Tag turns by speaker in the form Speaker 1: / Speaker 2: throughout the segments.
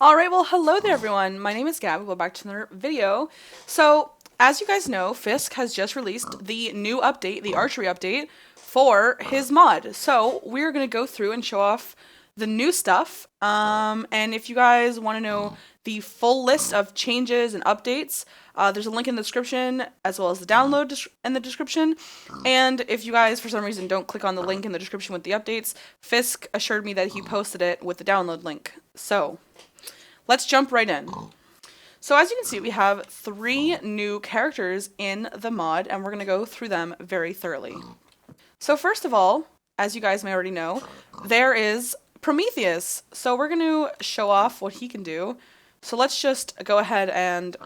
Speaker 1: Alright, well hello there everyone, my name is Gab, welcome back to another video. So, as you guys know, Fisk has just released the new update, the Archery update, for his mod. So, we're going to go through and show off the new stuff, and if you guys want to know the full list of changes and updates, there's a link in the description, as well as the download in the description, and if you guys, for some reason, don't click on the link in the description with the updates, Fisk assured me that he posted it with the download link. So, let's jump right in. So as you can see, we have 3 new characters in the mod, and we're going to go through them very thoroughly. So first of all, as you guys may already know, there is Prometheus. So we're going to show off what he can do. So let's just go ahead and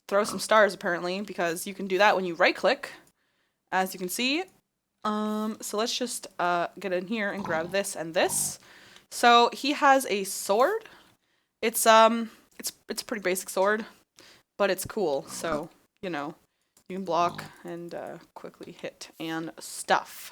Speaker 1: throw some stars, apparently, because you can do that when you right-click, as you can see. So let's just get in here and grab this and this. So he has a sword. It's a pretty basic sword, but it's cool, so, you know, you can block and quickly hit and stuff.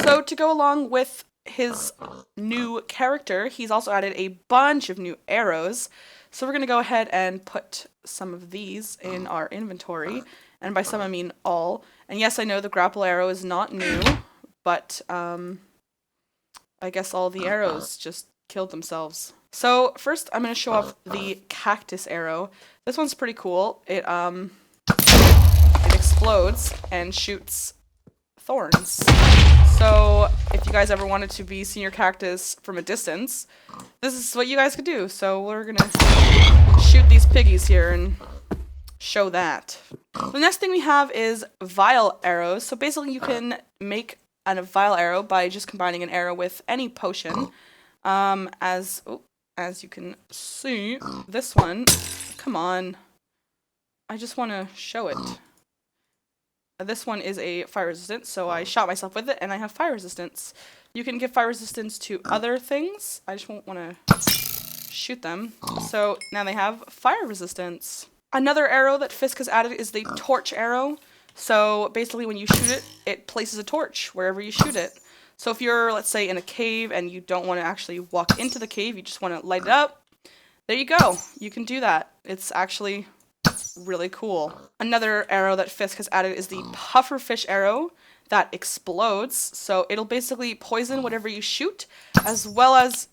Speaker 1: So to go along with his new character, he's also added a bunch of new arrows. So we're going to go ahead and put some of these in our inventory, and by some I mean all. And yes, I know the grapple arrow is not new, but I guess all the arrows just killed themselves. So first I'm going to show off the Cactus Arrow. This one's pretty cool. It explodes and shoots thorns. So if you guys ever wanted to be seeing your cactus from a distance, this is what you guys could do. So we're going to shoot these piggies here and show that. The next thing we have is Vile Arrows. So basically you can make a Vile Arrow by just combining an arrow with any potion. As you can see, this one, come on, I just want to show it. This one is a fire resistant, so I shot myself with it, and I have fire resistance. You can give fire resistance to other things. I just won't want to shoot them. So now they have fire resistance. Another arrow that Fisk has added is the Torch Arrow. So basically when you shoot it, it places a torch wherever you shoot it. So if you're, let's say, in a cave and you don't want to actually walk into the cave, you just want to light it up, there you go. You can do that. It's actually really cool. Another arrow that Fisk has added is the Pufferfish Arrow that explodes. So it'll basically poison whatever you shoot, as well as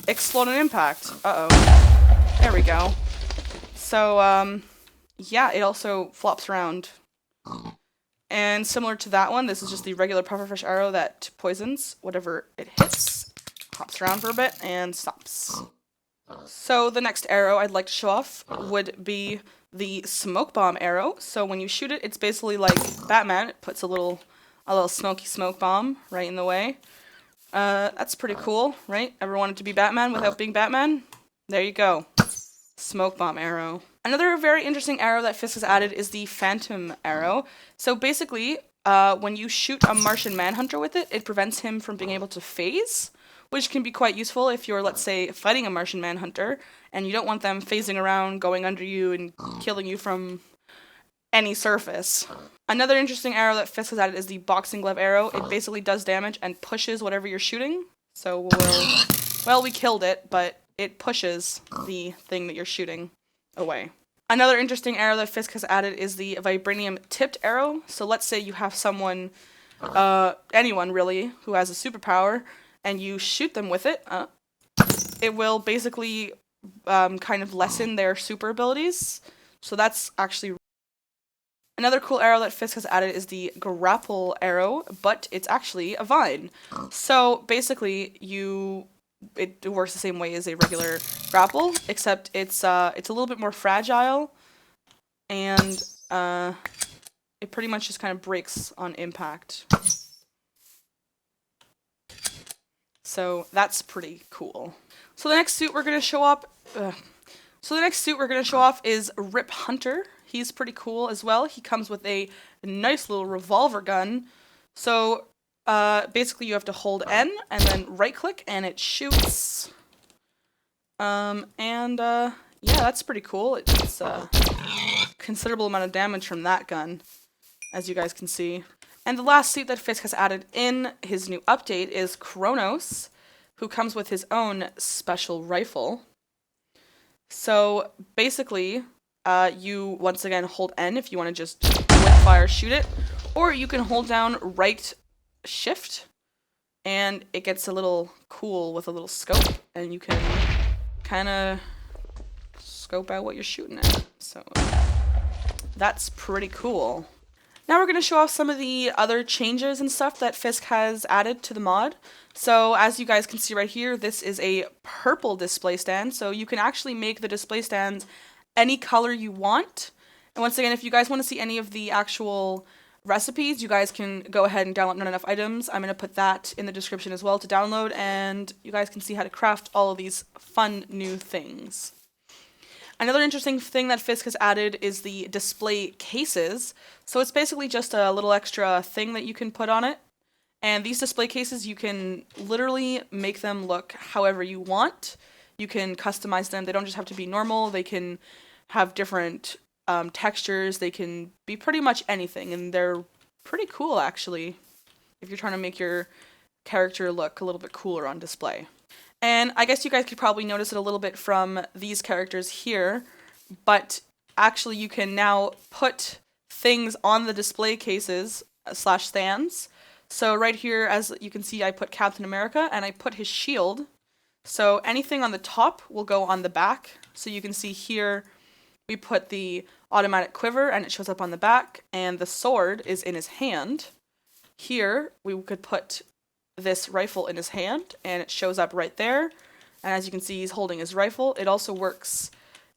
Speaker 1: explode on impact. Uh-oh. There we go. So, yeah, it also flops around. And similar to that one, this is just the regular Pufferfish Arrow that poisons whatever it hits, hops around for a bit, and stops. So the next arrow I'd like to show off would be the Smoke Bomb Arrow. So when you shoot it, it's basically like Batman. It puts a little smoky smoke bomb right in the way. That's pretty cool, right? Ever wanted to be Batman without being Batman? There you go. Smoke Bomb Arrow. Another very interesting arrow that Fisk has added is the Phantom Arrow. So basically, when you shoot a Martian Manhunter with it, it prevents him from being able to phase, which can be quite useful if you're, let's say, fighting a Martian Manhunter, and you don't want them phasing around, going under you, and killing you from any surface. Another interesting arrow that Fisk has added is the Boxing Glove Arrow. It basically does damage and pushes whatever you're shooting. So well, we killed it, but it pushes the thing that you're shooting away. Another interesting arrow that Fisk has added is the Vibranium Tipped Arrow. So let's say you have someone, anyone really, who has a superpower, and you shoot them with it. It will basically kind of lessen their super abilities. So that's actually... Another cool arrow that Fisk has added is the Grapple Arrow, but it's actually a vine. So basically it works the same way as a regular grapple, except it's a little bit more fragile, and it pretty much just kind of breaks on impact. So that's pretty cool. So the next suit we're gonna show off. Is Rip Hunter. He's pretty cool as well. He comes with a nice little revolver gun. So basically you have to hold N and then right click and it shoots. Yeah, that's pretty cool. It's a considerable amount of damage from that gun, as you guys can see. And the last suit that Fisk has added in his new update is Kronos, who comes with his own special rifle. So basically, you once again hold N if you want to just with fire shoot it, or you can hold down right shift and it gets a little cool with a little scope and you can kind of scope out what you're shooting at. So that's pretty cool. Now we're going to show off some of the other changes and stuff that Fisk has added to the mod. So as you guys can see right here, this is a purple display stand. So you can actually make the display stands any color you want. And once again, if you guys want to see any of the actual recipes, you guys can go ahead and download Not Enough Items. I'm going to put that in the description as well to download, and you guys can see how to craft all of these fun new things. Another interesting thing that Fisk has added is the display cases. So it's basically just a little extra thing that you can put on it. And these display cases, you can literally make them look however you want. You can customize them. They don't just have to be normal. They can have different textures. They can be pretty much anything. And they're pretty cool, actually, if you're trying to make your character look a little bit cooler on display. And I guess you guys could probably notice it a little bit from these characters here, but actually you can now put things on the display cases / stands. So right here, as you can see, I put Captain America and I put his shield. So anything on the top will go on the back. So you can see here we put the automatic quiver and it shows up on the back, and the sword is in his hand. Here we could put this rifle in his hand and it shows up right there, and as you can see he's holding his rifle. It also works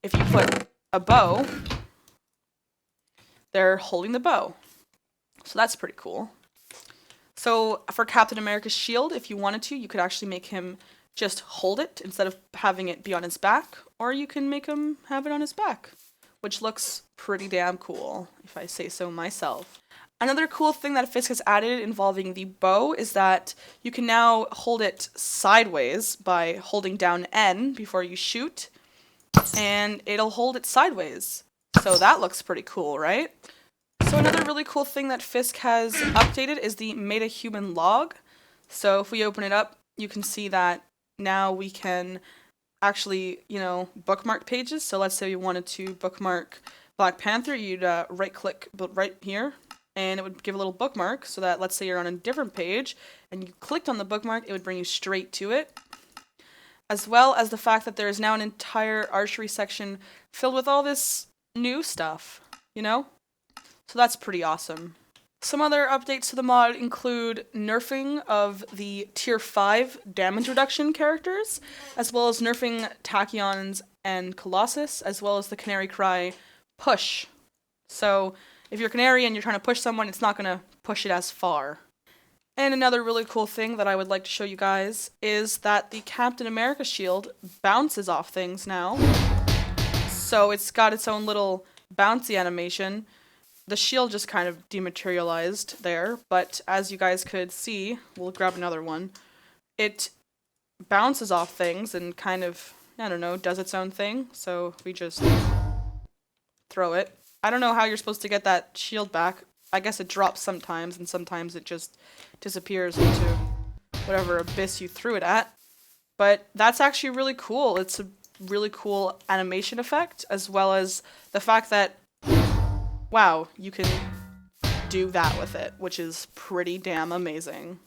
Speaker 1: if you put a bow, they're holding the bow, so that's pretty cool. So for Captain America's shield, if you wanted to, you could actually make him just hold it instead of having it be on his back, or you can make him have it on his back, which looks pretty damn cool if I say so myself. Another cool thing that Fisk has added involving the bow is that you can now hold it sideways by holding down N before you shoot, and it'll hold it sideways. So that looks pretty cool, right? So another really cool thing that Fisk has updated is the meta-human log. So if we open it up, you can see that now we can actually, bookmark pages. So let's say you wanted to bookmark Black Panther, you'd right-click right here, and it would give a little bookmark so that, let's say you're on a different page and you clicked on the bookmark, it would bring you straight to it. As well as the fact that there is now an entire archery section filled with all this new stuff, So that's pretty awesome. Some other updates to the mod include nerfing of the tier 5 damage reduction characters, as well as nerfing Tachyons and Colossus, as well as the Canary Cry push. So if you're Canary and you're trying to push someone, it's not going to push it as far. And another really cool thing that I would like to show you guys is that the Captain America shield bounces off things now. So it's got its own little bouncy animation. The shield just kind of dematerialized there, but as you guys could see, we'll grab another one. It bounces off things and kind of, does its own thing. So we just throw it. I don't know how you're supposed to get that shield back. I guess it drops sometimes, and sometimes it just disappears into whatever abyss you threw it at. But that's actually really cool. It's a really cool animation effect, as well as the fact that, wow, you can do that with it, which is pretty damn amazing.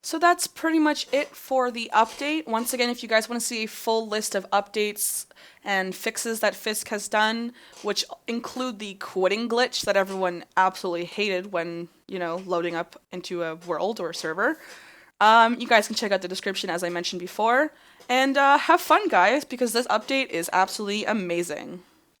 Speaker 1: So that's pretty much it for the update. Once again, if you guys want to see a full list of updates and fixes that Fisk has done, which include the quitting glitch that everyone absolutely hated when, loading up into a world or a server, you guys can check out the description as I mentioned before. And have fun, guys, because this update is absolutely amazing.